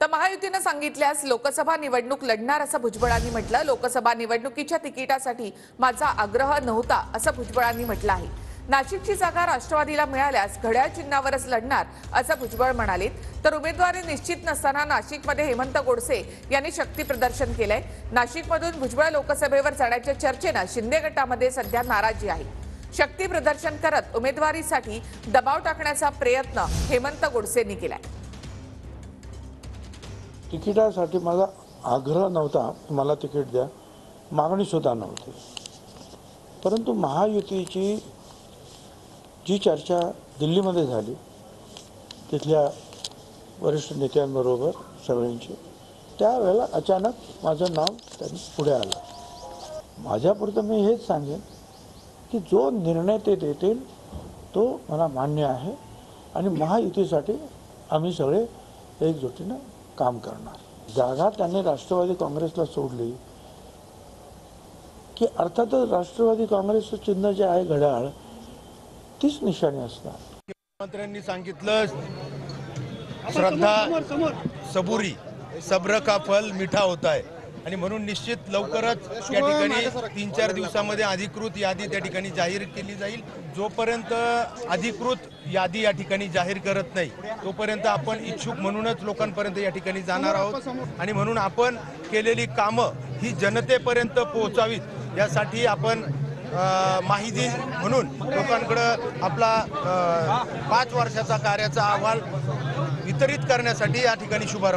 तर महायुतीने सांगितल्यास लोकसभा निवडणूक लढणार असं भुजबळांनी म्हटलं। लोकसभा निवडणुकीच्या तिकिटासाठी माझा आग्रह नव्हता असं भुजबळांनी म्हटलं आहे। नाशिकची जागा राष्ट्रवादीला मिळाल्यास घड्याळ चिन्हावरच लढणार असं भुजबळ म्हणाले। तर उमेदवारी निश्चित नसताना नाशिकमध्ये हेमंत गोडसे यांनी शक्ती प्रदर्शन केलंय। नाशिकमधून भुजबळ लोकसभेवर जाण्याच्या चर्चेने शिंदे गटामध्ये सध्या नाराजी आहे। शक्ती प्रदर्शन करत उमेदवारीसाठी दबाव टाकण्याचा प्रयत्न हेमंत गोडसेंनी केलाय। तिकिटासाठी माझा आग्रह नव्हता, मला तिकीट द्या, मागणी सुद्धा नव्हती। परंतु महायुतीची जी चर्चा दिल्लीमध्ये झाली, तिथल्या वरिष्ठ नेत्यांबरोबर सगळ्यांची, त्यावेळेला अचानक माझं नाव त्यांनी पुढे आलं। माझ्यापुरतं मी हेच सांगेन की जो निर्णय ते देतील तो मला मान्य आहे आणि महायुतीसाठी आम्ही सगळे एकजुटीनं काम करणार। जागा त्यांनी राष्ट्रवादी काँग्रेसला सोडली की अर्थातच राष्ट्रवादी काँग्रेसचं चिन्ह जे आहे घड्याळ, तीच निशाणी असणार। मुख्यमंत्र्यांनी सांगितलं, श्रद्धा सबुरी सब्र का फल मीठा होता है, आणि म्हणून निश्चित लवकरच त्या ठिकाणी 3-4 दिवसामध्ये अधिकृत यादी त्या ठिकाणी जाहीर केली जाईल। जोपर्यंत अधिकृत यादी या ठिकाणी जाहीर करत नाही तोपर्यंत आपण इच्छुक म्हणूनच लोकांपर्यंत या ठिकाणी जाणार आहोत, आणि म्हणून आपण केलेली कामं ही जनतेपर्यंत पोहोचावीत यासाठी आपण माहिती म्हणून लोकांकडे आपला 5 वर्षाचा कार्याचा अहवाल वितरित करण्यासाठी या ठिकाणी शुभारंभ